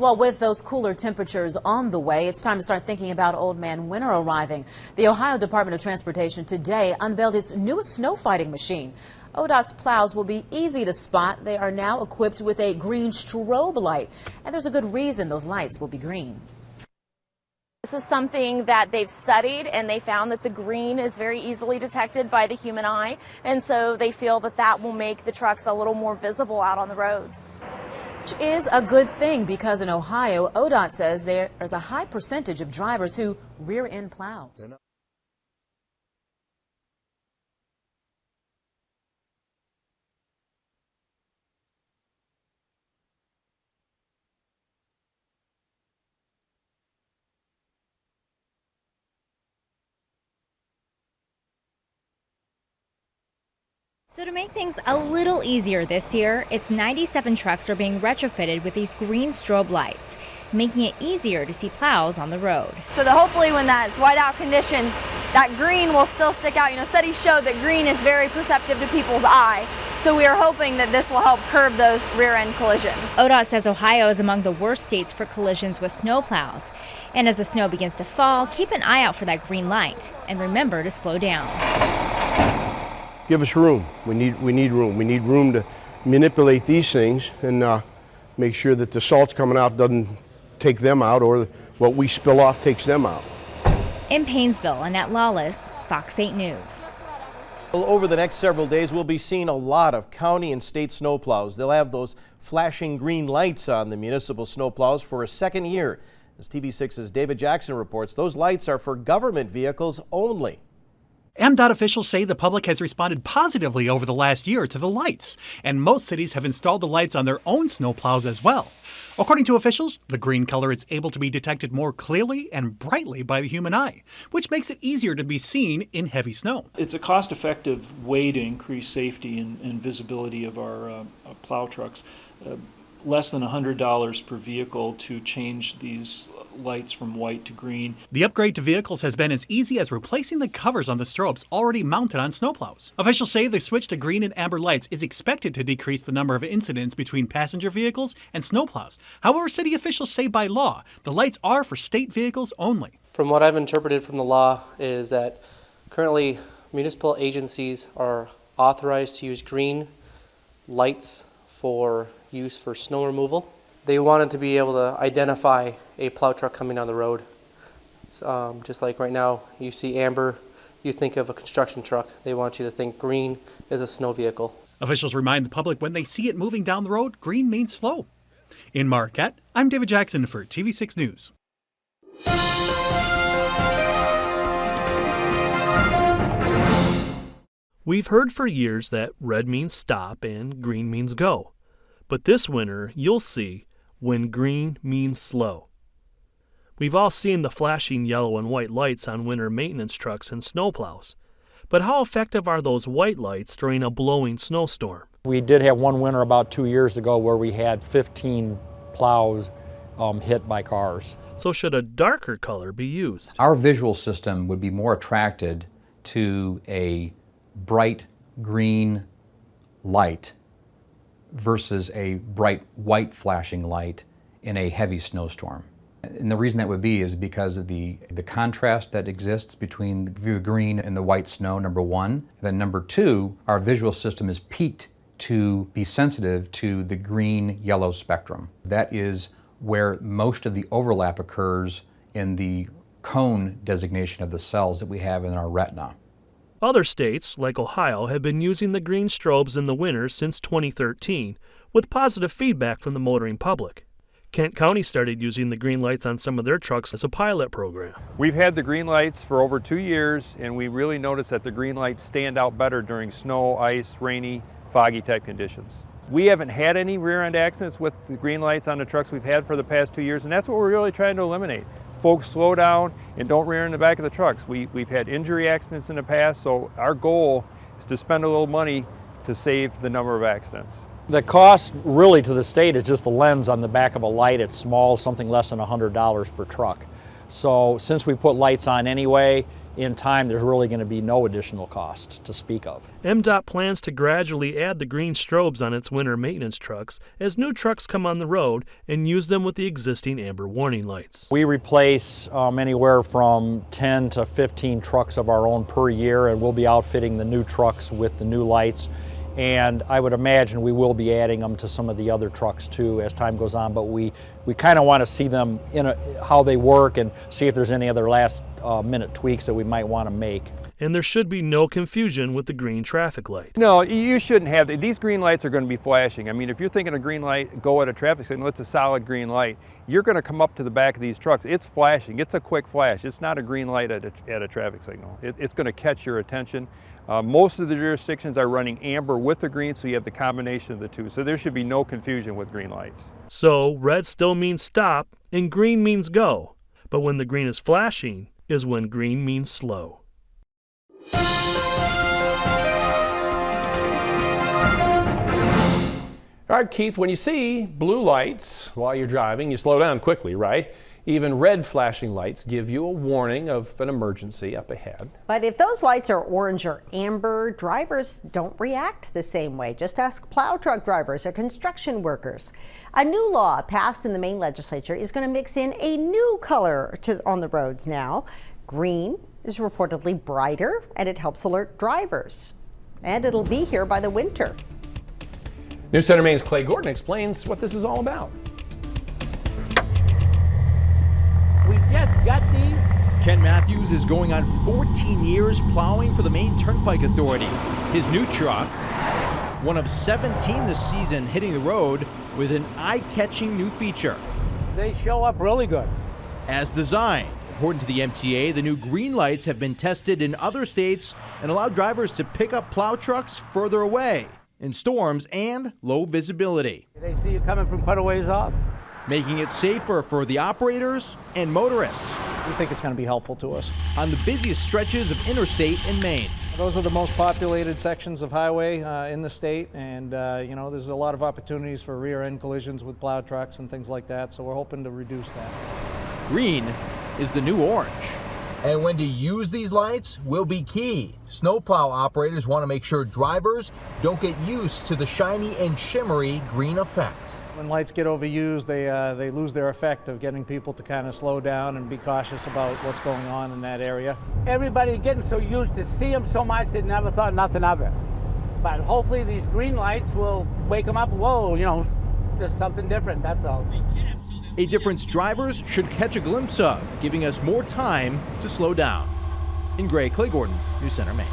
Well, with those cooler temperatures on the way, it's time to start thinking about Old Man Winter arriving. The Ohio Department of Transportation today unveiled its newest snow fighting machine. ODOT's plows will be easy to spot. They are now equipped with a green strobe light, and there's a good reason those lights will be green. This is something that they've studied, and they found that the green is very easily detected by the human eye, and so they feel that that will make the trucks a little more visible out on the roads. Which is a good thing because in Ohio, ODOT says there is a high percentage of drivers who rear-end plows. So to make things a little easier this year, its 97 trucks are being retrofitted with these green strobe lights, making it easier to see plows on the road. So that hopefully when that's whiteout conditions, that green will still stick out. You know, studies show that green is very perceptive to people's eye. So we are hoping that this will help curb those rear-end collisions. ODOT says Ohio is among the worst states for collisions with snowplows. And as the snow begins to fall, keep an eye out for that green light. And remember to slow down. Give us room. We need room. We need room to manipulate these things and make sure that the salt's coming out doesn't take them out, or what we spill off takes them out. In Painesville, Annette Lawless, Fox 8 News. Well, over the next several days, we'll be seeing a lot of county and state snowplows. They'll have those flashing green lights on the municipal snowplows for a second year. As TV6's David Jackson reports, those lights are for government vehicles only. MDOT officials say the public has responded positively over the last year to the lights, and most cities have installed the lights on their own snowplows as well. According to officials, the green color is able to be detected more clearly and brightly by the human eye, which makes it easier to be seen in heavy snow. It's a cost-effective way to increase safety and visibility of our plow trucks. Less than $100 per vehicle to change these lights from white to green. The upgrade to vehicles has been as easy as replacing the covers on the strobes already mounted on snowplows. Officials say the switch to green and amber lights is expected to decrease the number of incidents between passenger vehicles and snowplows. However, city officials say by law, the lights are for state vehicles only. From what I've interpreted from the law is that currently municipal agencies are authorized to use green lights for use for snow removal. They wanted to be able to identify a plow truck coming down the road. Just like right now, you see amber, you think of a construction truck. They want you to think green is a snow vehicle. Officials remind the public when they see it moving down the road, green means slow. In Marquette, I'm David Jackson for TV6 News. We've heard for years that red means stop and green means go. But this winter, you'll see when green means slow. We've all seen the flashing yellow and white lights on winter maintenance trucks and snowplows. But how effective are those white lights during a blowing snowstorm? We did have one winter about 2 years ago where we had 15 plows hit by cars. So should a darker color be used? Our visual system would be more attracted to a bright green light versus a bright white flashing light in a heavy snowstorm. And the reason that would be is because of the contrast that exists between the green and the white snow, number one. And then number two, our visual system is peaked to be sensitive to the green-yellow spectrum. That is where most of the overlap occurs in the cone designation of the cells that we have in our retina. Other states, like Ohio, have been using the green strobes in the winter since 2013, with positive feedback from the motoring public. Kent County started using the green lights on some of their trucks as a pilot program. We've had the green lights for over 2 years, and we really noticed that the green lights stand out better during snow, ice, rainy, foggy type conditions. We haven't had any rear-end accidents with the green lights on the trucks we've had for the past 2 years, and that's what we're really trying to eliminate. Folks, slow down and don't rear in the back of the trucks. We've had injury accidents in the past, so our goal is to spend a little money to save the number of accidents. The cost really to the state is just the lens on the back of a light. It's small, something less than $100 per truck. So since we put lights on anyway, in time there's really going to be no additional cost to speak of. MDOT plans to gradually add the green strobes on its winter maintenance trucks as new trucks come on the road and use them with the existing amber warning lights. We replace anywhere from 10 to 15 trucks of our own per year, and we'll be outfitting the new trucks with the new lights. And I would imagine we will be adding them to some of the other trucks too as time goes on, but we kind of want to see them how they work and see if there's any other last minute tweaks that we might want to make. And there should be no confusion with the green traffic light. No, you shouldn't have. These green lights are going to be flashing. I mean, if you're thinking a green light, go at a traffic signal, it's a solid green light. You're going to come up to the back of these trucks. It's flashing. It's a quick flash. It's not a green light at a traffic signal. It's going to catch your attention. Most of the jurisdictions are running amber with the green, so you have the combination of the two. So there should be no confusion with green lights. So red still means stop and green means go. But when the green is flashing is when green means slow. All right, Keith, when you see blue lights while you're driving, you slow down quickly, right? Even red flashing lights give you a warning of an emergency up ahead. But if those lights are orange or amber, drivers don't react the same way. Just ask plow truck drivers or construction workers. A new law passed in the Maine legislature is going to mix in a new color on the roads now. Green is reportedly brighter, and it helps alert drivers. And it'll be here by the winter. News Center Maine's Clay Gordon explains what this is all about. We just got these. Ken Matthews is going on 14 years plowing for the Maine Turnpike Authority. His new truck, one of 17 this season hitting the road with an eye-catching new feature. They show up really good. As designed, according to the MTA, the new green lights have been tested in other states and allow drivers to pick up plow trucks further away in storms and low visibility. They see you coming from quite a ways off, making it safer for the operators and motorists. We think it's going to be helpful to us on the busiest stretches of interstate in Maine. Those are the most populated sections of highway in the state, and you know, there's a lot of opportunities for rear-end collisions with plow trucks and things like that, so we're hoping to reduce that. Green is the new orange. And when to use these lights will be key. Snowplow operators want to make sure drivers don't get used to the shiny and shimmery green effect. When lights get overused, they lose their effect of getting people to kind of slow down and be cautious about what's going on in that area. Everybody's getting so used to see them so much they never thought nothing of it. But hopefully these green lights will wake them up. Whoa, you know, there's something different, that's all. A difference drivers should catch a glimpse of, giving us more time to slow down. In Gray, Clay Gordon, News Center, Maine.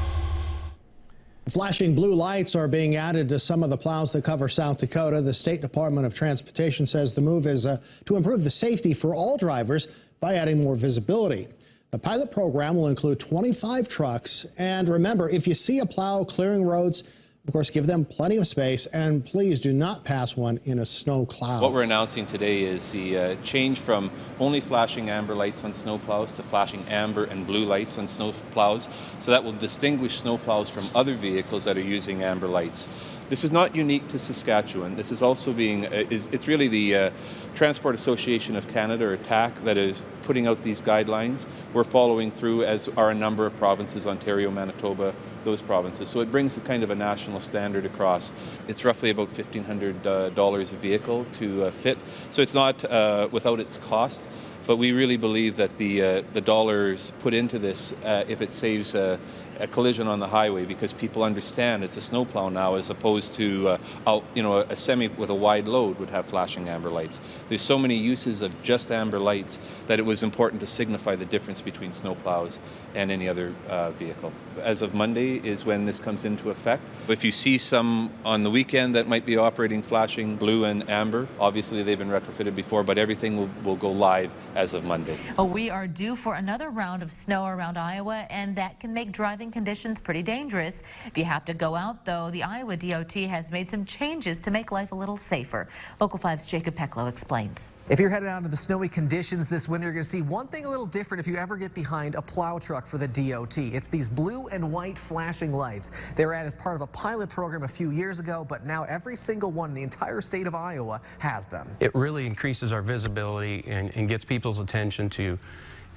Flashing blue lights are being added to some of the plows that cover South Dakota. The State Department of Transportation says the move is to improve the safety for all drivers by adding more visibility. The pilot program will include 25 trucks. And remember, if you see a plow clearing roads, of course, give them plenty of space, and please do not pass one in a snow cloud. What we're announcing today is the change from only flashing amber lights on snowplows to flashing amber and blue lights on snowplows. So that will distinguish snowplows from other vehicles that are using amber lights. This is not unique to Saskatchewan. This is also being, it's really the Transport Association of Canada, or TAC, that is putting out these guidelines. We're following through, as are a number of provinces, Ontario, Manitoba, those provinces. So it brings a kind of a national standard across. It's roughly about $1,500 a vehicle to fit. So it's not without its cost, but we really believe that the dollars put into this, if it saves a collision on the highway, because people understand it's a snowplow now, as opposed to a semi with a wide load would have flashing amber lights. There's so many uses of just amber lights that it was important to signify the difference between snowplows and any other vehicle. As of Monday is when this comes into effect. If you see some on the weekend that might be operating flashing blue and amber, obviously they've been retrofitted before, but everything will go live as of Monday. We are due for another round of snow around Iowa, and that can make driving conditions pretty dangerous. If you have to go out, though, the Iowa DOT has made some changes to make life a little safer. Local 5's Jacob Peklow explains. If you're headed out to the snowy conditions this winter, you're going to see one thing a little different if you ever get behind a plow truck for the DOT. It's these blue and white flashing lights. They were added as part of a pilot program a few years ago, but now every single one in the entire state of Iowa has them. It really increases our visibility and gets people's attention to,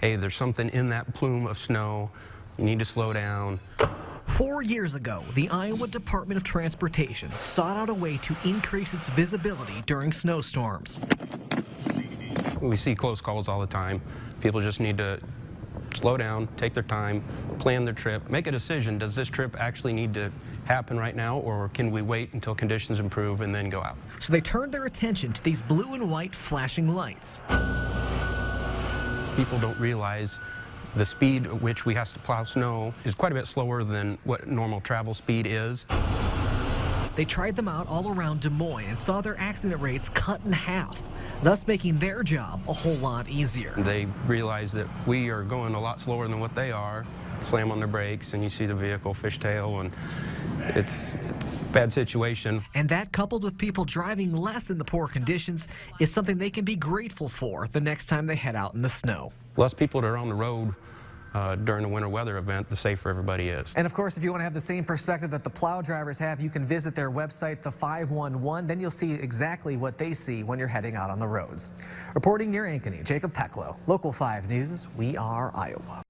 hey, there's something in that plume of snow. You need to slow down. 4 years ago, the Iowa Department of Transportation sought out a way to increase its visibility during snowstorms. We see close calls all the time. People just need to slow down, take their time, plan their trip, make a decision. Does this trip actually need to happen right now, or can we wait until conditions improve and then go out? So they turned their attention to these blue and white flashing lights. People don't realize the speed at which we have to plow snow is quite a bit slower than what normal travel speed is. They tried them out all around Des Moines and saw their accident rates cut in half, thus making their job a whole lot easier. They realize that we are going a lot slower than what they are, slam on their brakes, and you see the vehicle fishtail, and it's a bad situation. And that, coupled with people driving less in the poor conditions, is something they can be grateful for the next time they head out in the snow. Less people that are on the road during a winter weather event, the safer everybody is. And of course, if you want to have the same perspective that the plow drivers have, you can visit their website, the 511. Then you'll see exactly what they see when you're heading out on the roads. Reporting near Ankeny, Jacob Peklow, Local 5 News, we are Iowa.